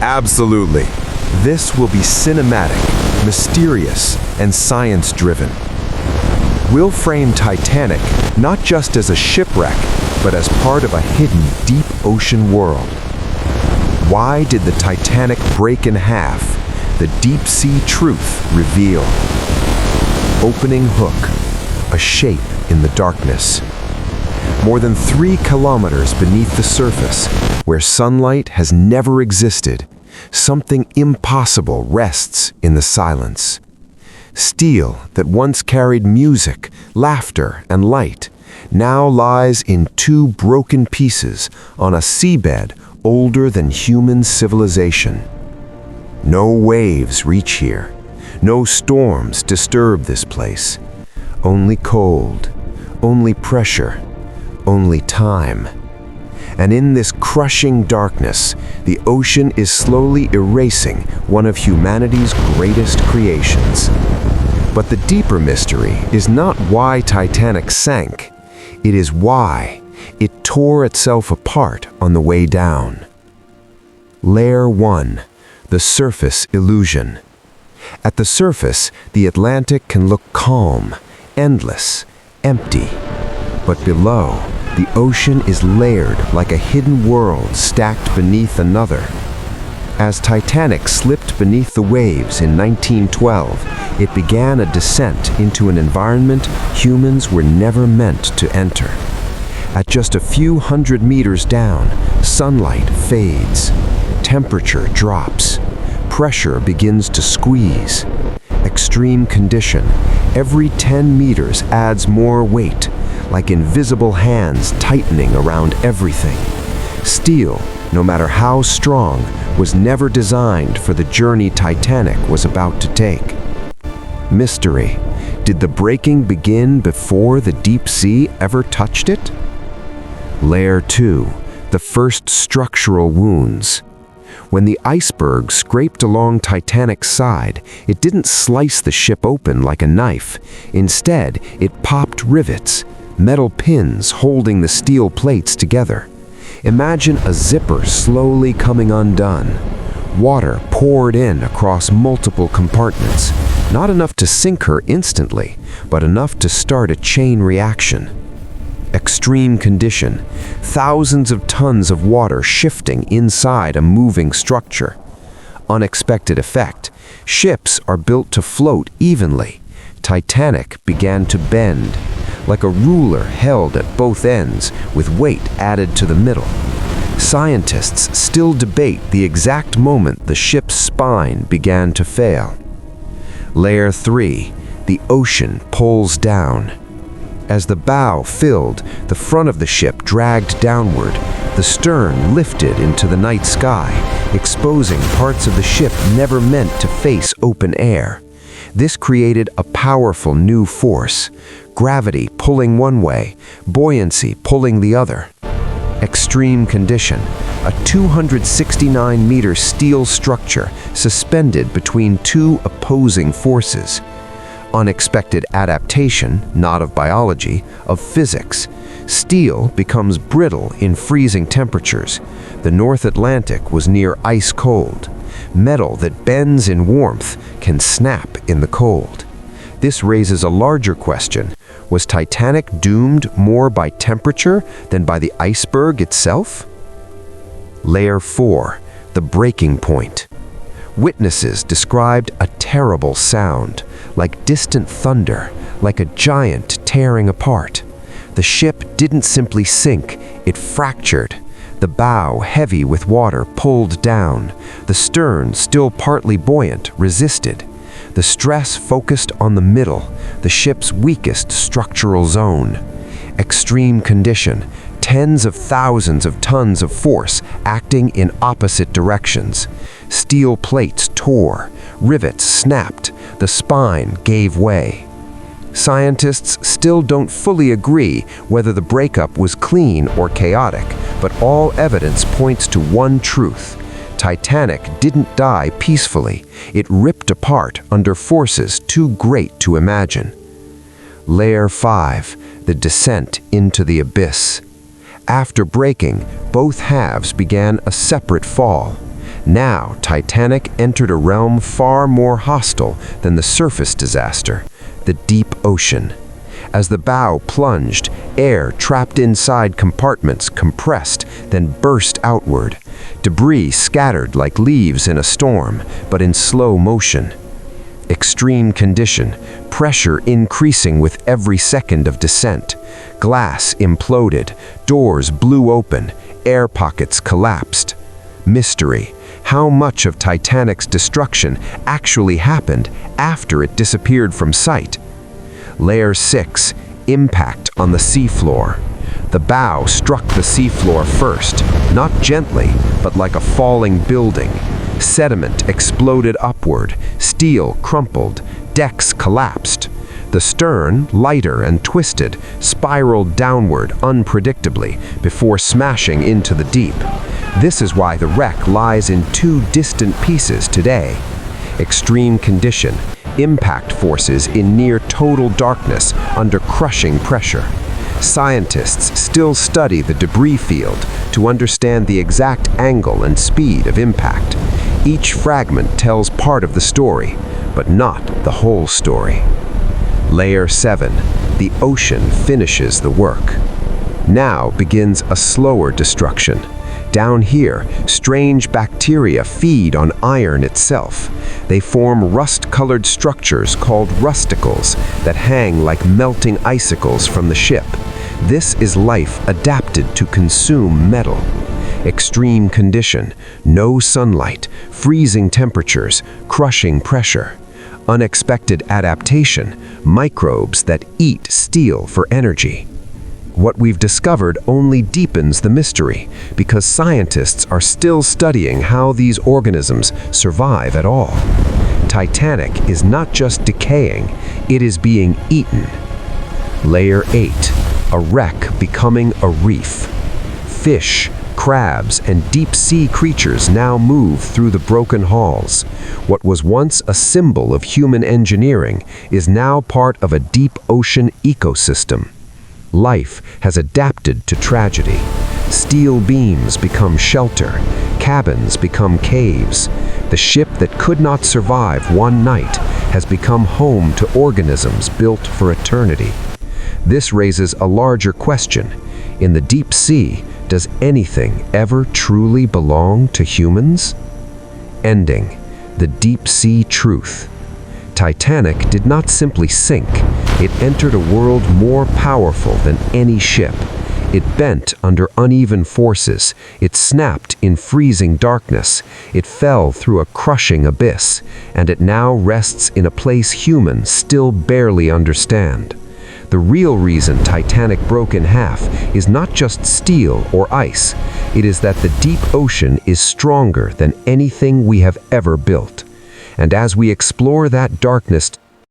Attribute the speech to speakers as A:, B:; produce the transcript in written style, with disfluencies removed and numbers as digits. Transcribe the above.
A: Absolutely. This will be cinematic, mysterious, and science-driven. We'll frame Titanic not just as a shipwreck, but as part of a hidden deep ocean world. Why did the Titanic break in half? The deep sea truth revealed. Opening hook, a shape in the darkness. More than 3 kilometers beneath the surface, where sunlight has never existed, something impossible rests in the silence. Steel that once carried music, laughter, and light now lies in 2 broken pieces on a seabed older than human civilization. No waves reach here. No storms disturb this place. Only cold, only pressure, only time. And in this crushing darkness, the ocean is slowly erasing one of humanity's greatest creations. But the deeper mystery is not why Titanic sank. It is why it tore itself apart on the way down. Layer 1, the surface illusion. At the surface, the Atlantic can look calm, endless, empty. But below, the ocean is layered like a hidden world stacked beneath another. As Titanic slipped beneath the waves in 1912, it began a descent into an environment humans were never meant to enter. At just a few hundred meters down, sunlight fades, temperature drops, pressure begins to squeeze. Extreme condition, every 10 meters adds more weight, like invisible hands tightening around everything. Steel, no matter how strong, was never designed for the journey Titanic was about to take. Mystery. Did the breaking begin before the deep sea ever touched it? Layer 2. The first structural wounds. When the iceberg scraped along Titanic's side, it didn't slice the ship open like a knife. Instead, it popped rivets, metal pins holding the steel plates together. Imagine a zipper slowly coming undone. Water poured in across multiple compartments, not enough to sink her instantly, but enough to start a chain reaction. Extreme condition, thousands of tons of water shifting inside a moving structure. Unexpected effect, ships are built to float evenly. Titanic began to bend, like a ruler held at both ends with weight added to the middle. Scientists still debate the exact moment the ship's spine began to fail. Layer 3, the ocean pulls down. As the bow filled, the front of the ship dragged downward. The stern lifted into the night sky, exposing parts of the ship never meant to face open air. This created a powerful new force, gravity pulling one way, buoyancy pulling the other. Extreme condition, a 269-meter steel structure suspended between 2 opposing forces. Unexpected adaptation, not of biology, of physics. Steel becomes brittle in freezing temperatures. The North Atlantic was near ice cold. Metal that bends in warmth can snap in the cold. This raises a larger question. Was Titanic doomed more by temperature than by the iceberg itself? Layer 4, the breaking point. Witnesses described a terrible sound, like distant thunder, like a giant tearing apart. The ship didn't simply sink, it fractured. The bow, heavy with water, pulled down. The stern, still partly buoyant, resisted. The stress focused on the middle, the ship's weakest structural zone. Extreme condition, tens of thousands of tons of force acting in opposite directions. Steel plates tore, rivets snapped, the spine gave way. Scientists still don't fully agree whether the breakup was clean or chaotic, but all evidence points to one truth. Titanic didn't die peacefully. It ripped apart under forces too great to imagine. Layer 5, the descent into the abyss. After breaking, both halves began a separate fall. Now, Titanic entered a realm far more hostile than the surface disaster, the deep ocean. As the bow plunged, air trapped inside compartments compressed, then burst outward. Debris scattered like leaves in a storm, but in slow motion. Extreme condition, pressure increasing with every second of descent. Glass imploded, doors blew open, air pockets collapsed. Mystery. How much of Titanic's destruction actually happened after it disappeared from sight? Layer 6. Impact on the seafloor. The bow struck the seafloor first, not gently, but like a falling building. Sediment exploded upward, steel crumpled, decks collapsed. The stern, lighter and twisted, spiraled downward unpredictably before smashing into the deep. This is why the wreck lies in two distant pieces today. Extreme condition, impact forces in near total darkness under crushing pressure. Scientists still study the debris field to understand the exact angle and speed of impact. Each fragment tells part of the story, but not the whole story. Layer 7. The ocean finishes the work. Now begins a slower destruction. Down here, strange bacteria feed on iron itself. They form rust-colored structures called rusticles that hang like melting icicles from the ship. This is life adapted to consume metal. Extreme condition, no sunlight, freezing temperatures, crushing pressure. Unexpected adaptation, microbes that eat steel for energy. What we've discovered only deepens the mystery, because scientists are still studying how these organisms survive at all. Titanic is not just decaying, it is being eaten. Layer 8. A wreck becoming a reef. Fish, crabs, and deep-sea creatures now move through the broken hulls. What was once a symbol of human engineering is now part of a deep ocean ecosystem. Life has adapted to tragedy. Steel beams become shelter, cabins become caves. The ship that could not survive one night has become home to organisms built for eternity. This raises a larger question. In the deep sea, does anything ever truly belong to humans? Ending. The deep sea truth. Titanic did not simply sink. It entered a world more powerful than any ship. It bent under uneven forces. It snapped in freezing darkness. It fell through a crushing abyss. And it now rests in a place humans still barely understand. The real reason Titanic broke in half is not just steel or ice. It is that the deep ocean is stronger than anything we have ever built. And as we explore that darkness